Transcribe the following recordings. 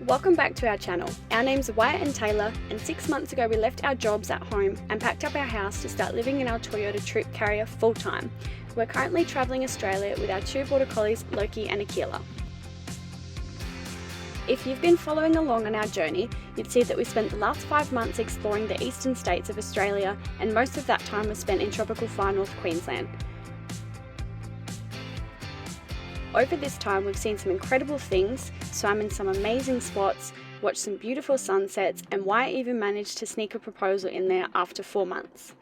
Welcome back to our channel. Our name's Wyatt and Tayla, and 6 months ago we left our jobs at home and packed up our house to start living in our Toyota Troop carrier full time. We're currently travelling Australia with our 2 border collies, Loki and Akila. If you've been following along on our journey, you'd see that we spent the last 5 months exploring the eastern states of Australia, and most of that time was spent in tropical far north Queensland. Over this time we've seen some incredible things, swam in some amazing spots, watched some beautiful sunsets, and Wyatt even managed to sneak a proposal in there after 4 months.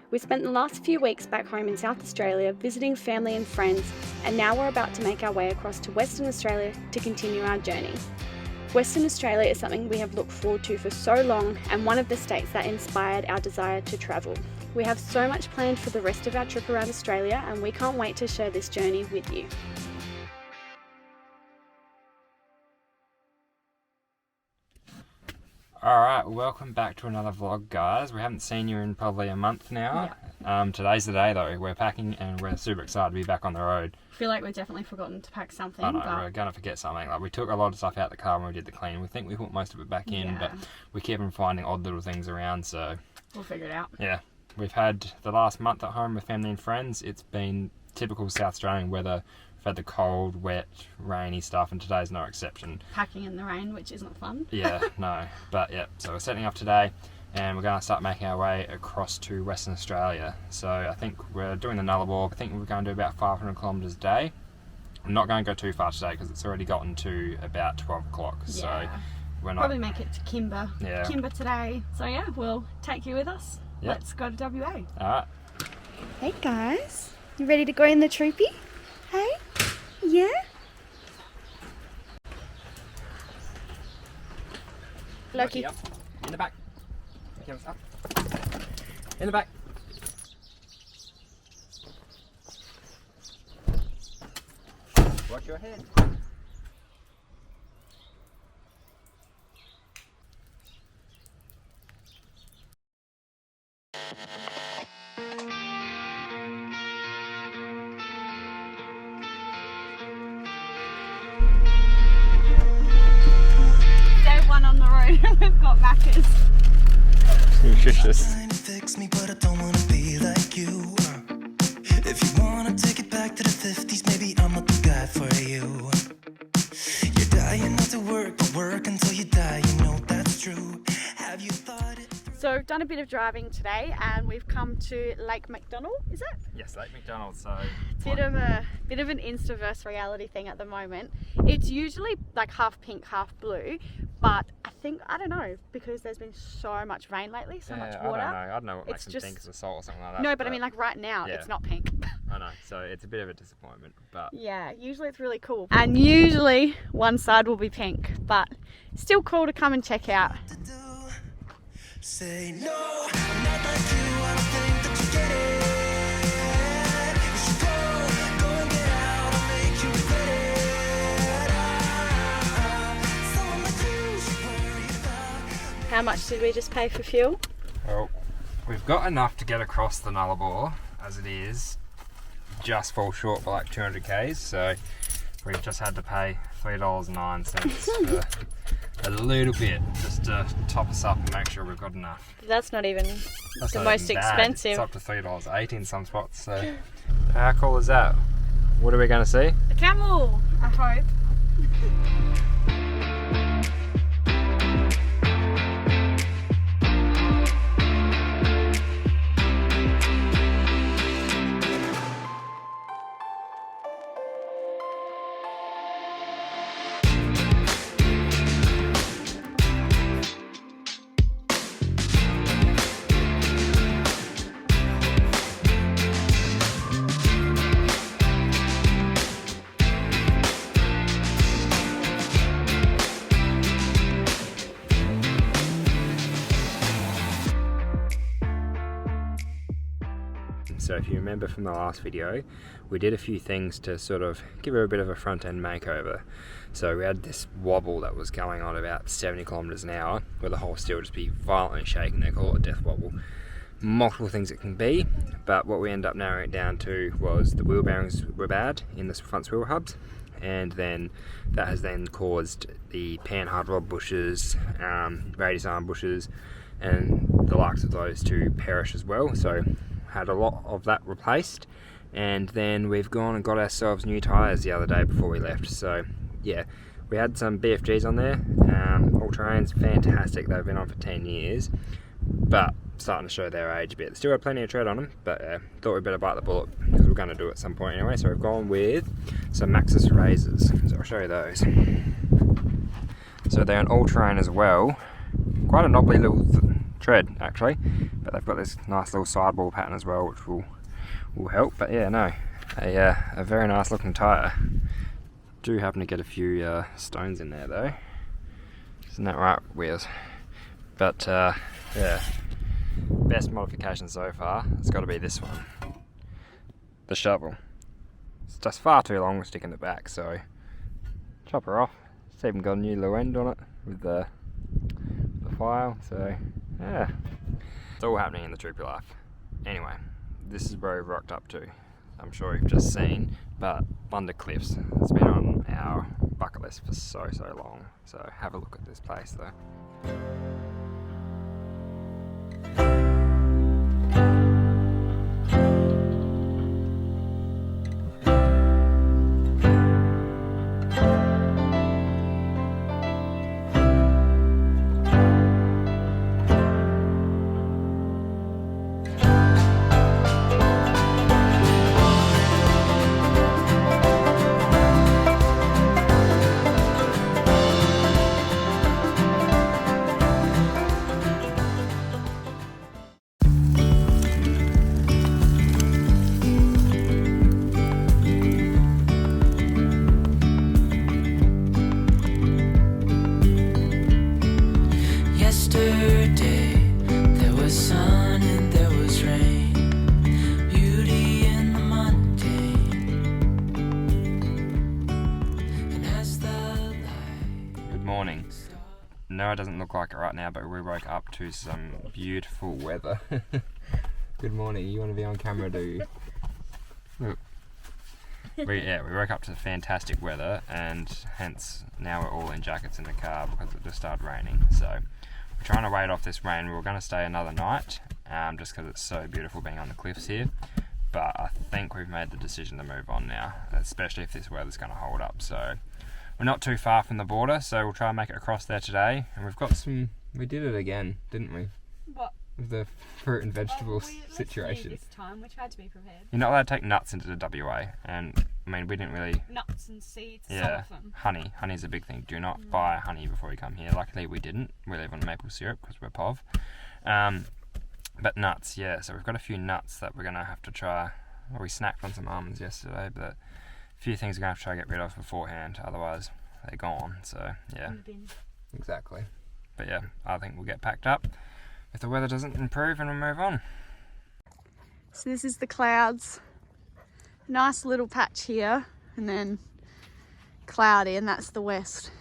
We spent the last few weeks back home in South Australia visiting family and friends, and now we're about to make our way across to Western Australia to continue our journey. Western Australia is something we have looked forward to for so long, and one of the states that inspired our desire to travel. We have so much planned for the rest of our trip around Australia, and we can't wait to share this journey with you. Alright, welcome back to another vlog, guys. We haven't seen you in probably a month now. Yeah. Today's the day though. We're packing and we're super excited to be back on the road. I feel like we've definitely forgotten to pack something. I know, we're going to forget something. Like, we took a lot of stuff out the car when we did the clean. We think we put most of it back in, but we keep on finding odd little things around, so... we'll figure it out. Yeah. We've had the last month at home with family and friends. It's been typical South Australian weather. We've had the cold, wet, rainy stuff, and today's no exception. Packing in the rain, which isn't fun. Yeah, no. But yeah, so we're setting up today, and we're going to start making our way across to Western Australia. So I think we're doing the Nullarbor. I think we're going to do about 500 kilometres a day. I'm not going to go too far today because it's already gotten to about 12 o'clock. Yeah. So we're not... probably make it to Kimber. Yeah. Kimber today. So yeah, we'll take you with us. Yep. Let's go to WA. Alright. Hey guys, you ready to go in the Troopy? Hey? Yeah? Loki. Up. In the back. Okay, up. In the back. Watch your head. On the road and we've got Macca's. Nutritious. Fix me, but I don't wanna be like you. If you wanna take it back to the 50s, maybe I'm not the guy for you. You're dying not to work, but work until you die, you know that's true. Have you thought it through? So done a bit of driving today and we've come to Lake McDonald, is it? Yes, Lake McDonald. So Bit of an Instaverse reality thing at the moment. It's usually like half pink, half blue, but I don't know, because there's been so much rain lately, so much water. I don't know what makes them think it's a salt or something like that. No, but I mean, like right now, it's not pink. I know, so it's a bit of a disappointment, but... yeah, usually it's really cool. And usually one side will be pink, but still cool to come and check out. Say no, I'm not like you, I don't think that you get it. You should go and get out, I'll make you regret it. Someone like you should worry about. How much did we just pay for fuel? Well, we've got enough to get across the Nullarbor, as it is. Just fall short by like 200 k's, so we've just had to pay $3.09 for a little bit, just to top us up and make sure we've got enough. That's not even That's the not most even bad. expensive. It's up to $3.80 in some spots, so how cool is that? What are we going to see? A camel, I hope. So if you remember from the last video, we did a few things to sort of give her a bit of a front end makeover. So we had this wobble that was going on about 70 kilometers an hour, where the whole steel would just be violently shaking. They call it a death wobble. Multiple things it can be, but what we ended up narrowing it down to was the wheel bearings were bad in the front wheel hubs, and then that has then caused the panhardwood bushes, radius arm bushes, and the likes of those to perish as well. So had a lot of that replaced, and then we've gone and got ourselves new tyres the other day before we left. So yeah, we had some BFGs on there, all-terrains, fantastic, they've been on for 10 years, but starting to show their age a bit. Still have plenty of tread on them, but thought we'd better bite the bullet because we're going to do it at some point anyway. So we've gone with some Maxxis razors, so I'll show you those. So they're an all-terrain as well, quite a knobbly little tread actually, but they've got this nice little sidewall pattern as well, which will help. But yeah, no, a very nice looking tyre. Do happen to get a few stones in there though, isn't that right, Wheels? But yeah, best modification so far has got to be this one, the shovel. It's just far too long to stick in the back, so chop her off. It's even got a new little end on it with the file, so yeah, it's all happening in the Troopy life. Anyway, this is where we've rocked up to. I'm sure you've just seen, but Bunda Cliffs. It's been on our bucket list for so long, so have a look at this place though. No, it doesn't look like it right now, but we woke up to some beautiful weather. Good morning. You want to be on camera, do you? We woke up to fantastic weather, and hence now we're all in jackets in the car because it just started raining. So we're trying to wait off this rain. We were going to stay another night, just because it's so beautiful being on the cliffs here. But I think we've made the decision to move on now, especially if this weather's going to hold up. So we're not too far from the border, so we'll try and make it across there today. And we've got some, we did it again, didn't we? What? With the fruit and vegetables situation. This time we tried to be prepared. You're not allowed to take nuts into the WA, and I mean, we didn't really... Nuts and seeds, yeah, some of them. honey. Honey's a big thing. Do not buy honey before you come here. Luckily we didn't. We live on maple syrup because we're POV. But nuts, yeah. So we've got a few nuts that we're going to have to try. Well, we snacked on some almonds yesterday, but a few things we're going to have to try to get rid of beforehand. Otherwise they're gone. So yeah, In the bin. Exactly. But yeah, I think we'll get packed up if the weather doesn't improve, and we'll move on. So this is the clouds. Nice little patch here, and then cloudy, and that's the west.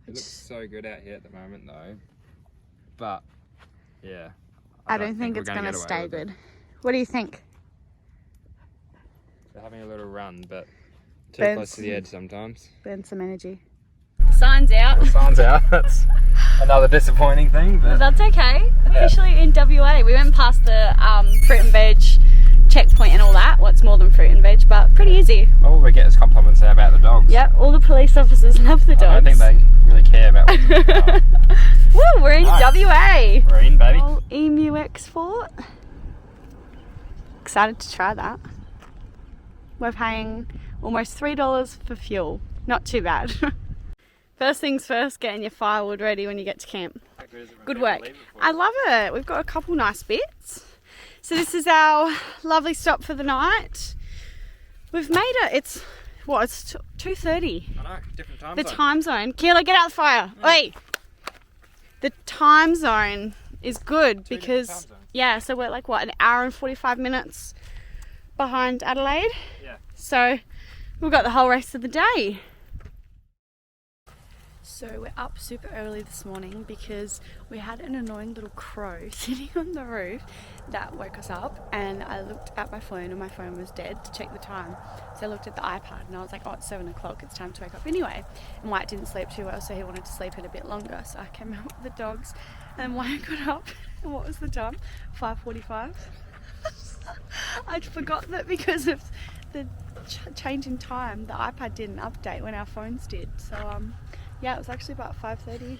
It looks so good out here at the moment though, but yeah, I don't think it's going to stay good. What do you think? They're having a little run, but too Burn close to the edge sometimes. Burn some energy. The sign's out. The sign's out. That's another disappointing thing, but that's okay. Yeah. Officially in WA. We went past the fruit and veg checkpoint and all that. Well, it's more than fruit and veg, but pretty easy. all we get is compliments there about the dogs. Yep, all the police officers love the dogs. I don't think they really care about what's going on. Woo, we're in WA. We're in, baby. Old Emu Export. Excited to try that. We're paying almost $3 for fuel. Not too bad. First things first, getting your firewood ready when you get to camp. Good work. I love it. We've got a couple nice bits. So this is our lovely stop for the night. We've made it. It's 2:30. I know, different time The zone. time zone. Keela, get out the fire. Yeah. Wait. The time zone is good Two because, different time zones. yeah, so we're like, what, an hour and 45 minutes behind Adelaide? Yeah. So we've got the whole rest of the day. So we're up super early this morning because we had an annoying little crow sitting on the roof that woke us up, and I looked at my phone and my phone was dead to check the time. So I looked at the iPad and I was like, oh, it's 7 o'clock, it's time to wake up anyway. And Wyatt didn't sleep too well, so he wanted to sleep in a bit longer. So I came out with the dogs and Wyatt got up, and what was the time? 5:45. I'd forgot that because of the change in time, the iPad didn't update when our phones did. So yeah, it was actually about 5:30,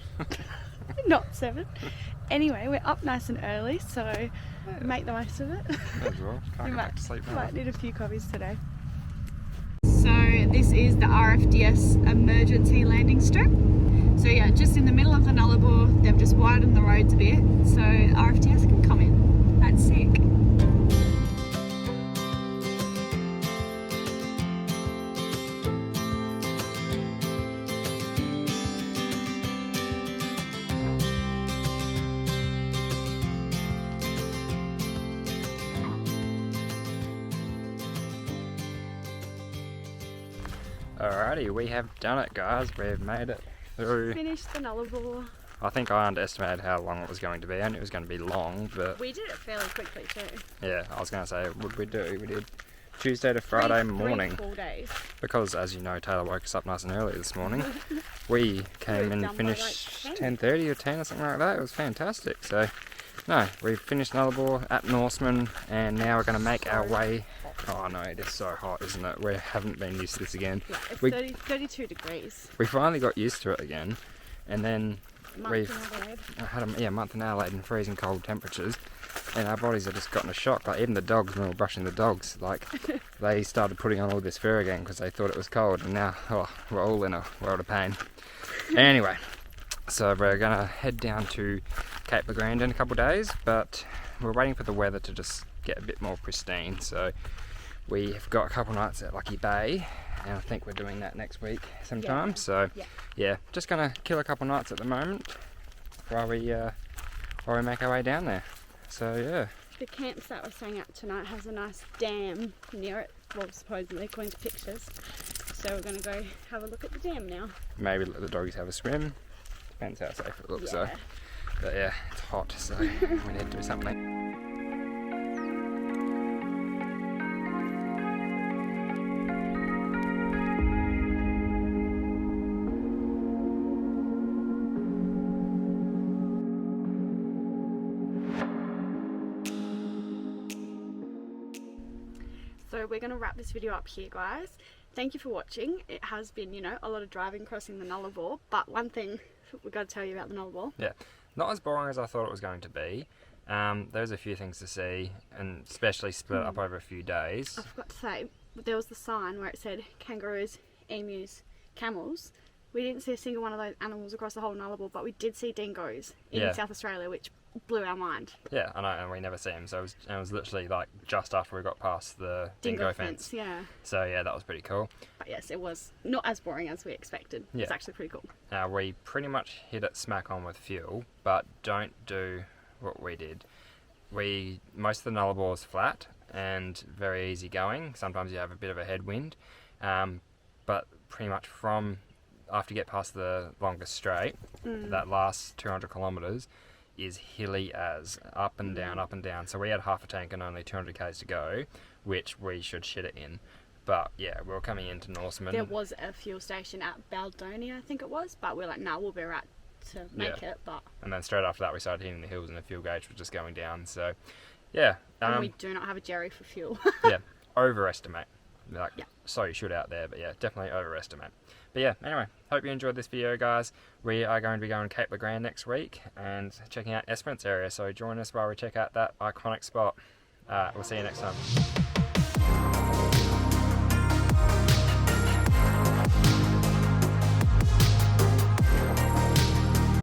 not 7. Anyway, we're up nice and early, so make the most of it. As well. Can't go back to sleep now. Might need a few coffees today. So this is the RFDS emergency landing strip. So yeah, just in the middle of the Nullarbor, they've just widened the roads a bit, so RFDS can come in. That's sick. Alrighty, we have done it, guys. We've made it through. Finished the Nullarbor. I think I underestimated how long it was going to be. I knew it was going to be long, but We did it fairly quickly too. yeah, I was going to say, what we did Tuesday to Friday morning. 3 full days. Because, as you know, Taylor woke us up nice and early this morning. We came and done by, finished like, 10:30 or 10 or something like that. It was fantastic. So, no, we've finished Nullarbor at Norseman, and now we're going to make our way. Oh no, it is so hot, isn't it? We haven't been used to this again. Yeah, it's We- 32 degrees. We finally got used to it again, and then Month in Adelaide. had a month in Adelaide in freezing cold temperatures, and our bodies have just gotten a shock. Like even the dogs, when we were brushing the dogs, like they started putting on all this fur again because they thought it was cold, and now we're all in a world of pain. Anyway, so we're gonna head down to Cape Legrand in a couple of days, but we're waiting for the weather to just get a bit more pristine. So we've got a couple nights at Lucky Bay, and I think we're doing that next week sometime. Yeah. So Yeah. yeah, just gonna kill a couple nights at the moment while we make our way down there. So yeah, The campsite we're staying at tonight has a nice dam near it, well, supposedly, according to pictures. So we're going to go have a look at the dam now. maybe let the doggies have a swim. Depends how safe it looks though. Yeah. But yeah, it's hot, so we need to do something. So we're going to wrap this video up here, guys. Thank you for watching. It has been, a lot of driving crossing the Nullarbor, but one thing we've got to tell you about the Nullarbor. Yeah, not as boring as I thought it was going to be. There's a few things to see, and especially split up over a few days. I forgot to say, there was the sign where it said kangaroos, emus, camels. We didn't see a single one of those animals across the whole Nullarbor, but we did see dingoes in Yeah. South Australia, which blew our mind. Yeah, I know, and we never see them. So it was literally like just after we got past the dingo fence. Yeah. So yeah, that was pretty cool. But yes, it was not as boring as we expected. Yeah. It's actually pretty cool. Now we pretty much hit it smack on with fuel, but don't do what we did. Most of the Nullarbor is flat and very easy going. Sometimes you have a bit of a headwind, but pretty much from after you get past the longest straight, that last 200 kilometres is hilly as up and down, up and down. So we had half a tank and only 200 k's to go, which we should shit it in. But yeah, we were coming into Norseman. There was a fuel station at Baldonia, I think it was, but we're like, no, we'll be right to make it. But and then straight after that we started hitting the hills and the fuel gauge was just going down. So yeah, and we do not have a jerry for fuel. yeah, overestimate. Like, Yeah. so you should out there, but yeah, definitely overestimate. But yeah, anyway, hope you enjoyed this video, guys. We are going to be going to Cape Legrand next week and checking out Esperance area, so join us while we check out that iconic spot. We'll see you next time.